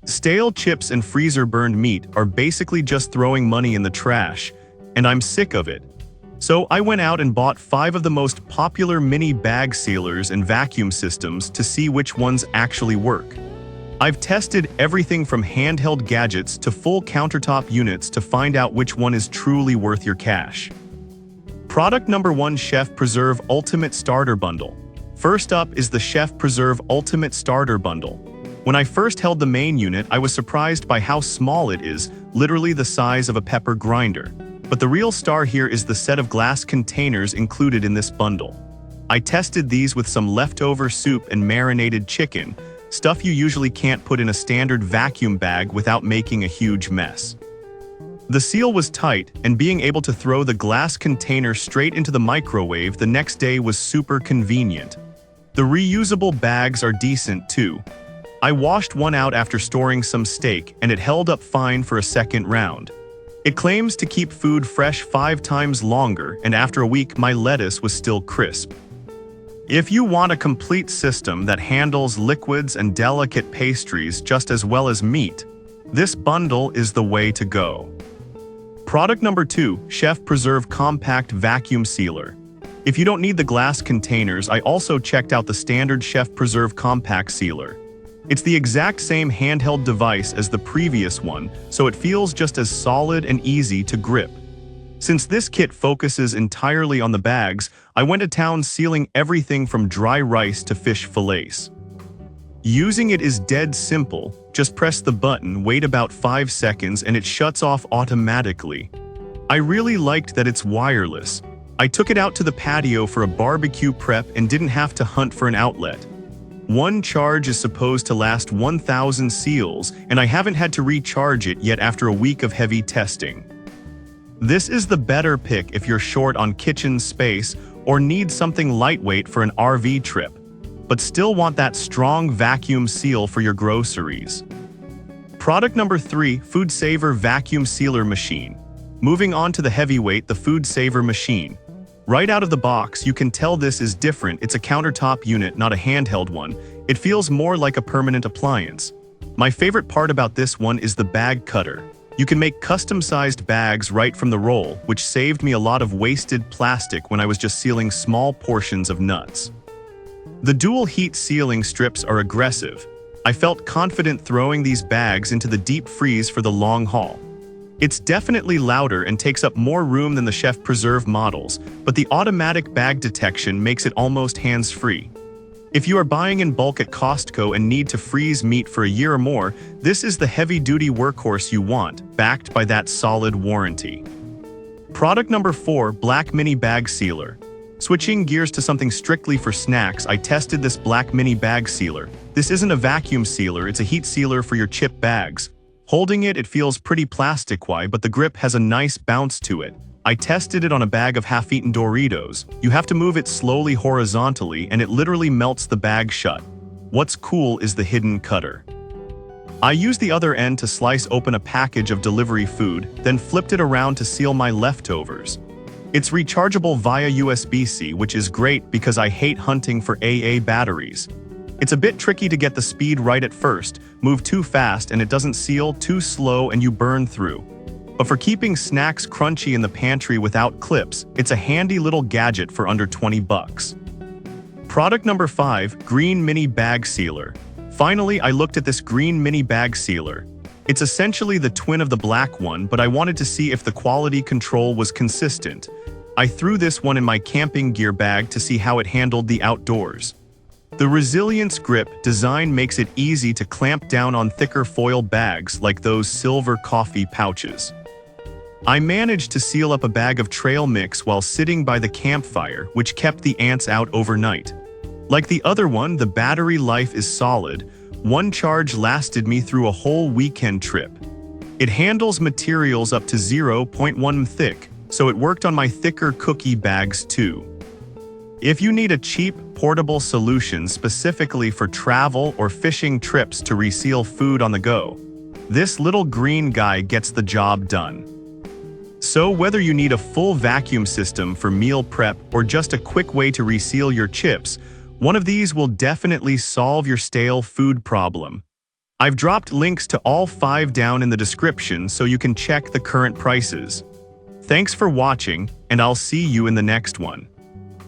Stale chips and freezer-burned meat are basically just throwing money in the trash, and I'm sick of it. So I went out and bought 5 of the most popular mini bag sealers and vacuum systems to see which ones actually work. I've tested everything from handheld gadgets to full countertop units to find out which one is truly worth your cash. Product number 1: Chef Preserve Ultimate Starter Bundle. First up is the Chef Preserve Ultimate Starter Bundle. When I first held the main unit, I was surprised by how small it is, literally the size of a pepper grinder. But the real star here is the set of glass containers included in this bundle. I tested these with some leftover soup and marinated chicken, stuff you usually can't put in a standard vacuum bag without making a huge mess. The seal was tight, and being able to throw the glass container straight into the microwave the next day was super convenient. The reusable bags are decent too. I washed one out after storing some steak, and it held up fine for a second round. It claims to keep food fresh 5 times longer, and after a week my lettuce was still crisp. If you want a complete system that handles liquids and delicate pastries just as well as meat, this bundle is the way to go. Product number 2: Chef Preserve Compact Vacuum Sealer. If you don't need the glass containers, I also checked out the standard Chef Preserve Compact Sealer. It's the exact same handheld device as the previous one, so it feels just as solid and easy to grip. Since this kit focuses entirely on the bags, I went to town sealing everything from dry rice to fish fillets. Using it is dead simple. Just press the button, wait about 5 seconds, and it shuts off automatically. I really liked that it's wireless. I took it out to the patio for a barbecue prep and didn't have to hunt for an outlet. One charge is supposed to last 1,000 seals, and I haven't had to recharge it yet after a week of heavy testing. This is the better pick if you're short on kitchen space or need something lightweight for an RV trip, but still want that strong vacuum seal for your groceries. Product number 3: Food Saver Vacuum Sealer Machine. Moving on to the heavyweight, the Food Saver Machine. Right out of the box, you can tell this is different. It's a countertop unit, not a handheld one. It feels more like a permanent appliance. My favorite part about this one is the bag cutter. You can make custom-sized bags right from the roll, which saved me a lot of wasted plastic when I was just sealing small portions of nuts. The dual heat sealing strips are aggressive. I felt confident throwing these bags into the deep freeze for the long haul. It's definitely louder and takes up more room than the Chef Preserve models, but the automatic bag detection makes it almost hands-free. If you are buying in bulk at Costco and need to freeze meat for a year or more, this is the heavy-duty workhorse you want, backed by that solid warranty. Product number 4: Black Mini Bag Sealer. Switching gears to something strictly for snacks, I tested this black mini bag sealer. This isn't a vacuum sealer, it's a heat sealer for your chip bags. Holding it, it feels pretty plastic-y, but the grip has a nice bounce to it. I tested it on a bag of half-eaten Doritos. You have to move it slowly horizontally, and it literally melts the bag shut. What's cool is the hidden cutter. I used the other end to slice open a package of delivery food, then flipped it around to seal my leftovers. It's rechargeable via USB-C, which is great because I hate hunting for AA batteries. It's a bit tricky to get the speed right at first, move too fast and it doesn't seal, too slow and you burn through. But for keeping snacks crunchy in the pantry without clips, it's a handy little gadget for under 20 bucks. Product number 5: Green Mini Bag Sealer. Finally, I looked at this green mini bag sealer. It's essentially the twin of the black one, but I wanted to see if the quality control was consistent. I threw this one in my camping gear bag to see how it handled the outdoors. The Resilience Grip design makes it easy to clamp down on thicker foil bags like those silver coffee pouches. I managed to seal up a bag of trail mix while sitting by the campfire, which kept the ants out overnight. Like the other one, the battery life is solid. One charge lasted me through a whole weekend trip. It handles materials up to 0.1 thick, so it worked on my thicker cookie bags too. If you need a cheap, portable solution specifically for travel or fishing trips to reseal food on the go, this little green guy gets the job done. So whether you need a full vacuum system for meal prep or just a quick way to reseal your chips, one of these will definitely solve your stale food problem. I've dropped links to all 5 down in the description so you can check the current prices. Thanks for watching, and I'll see you in the next one.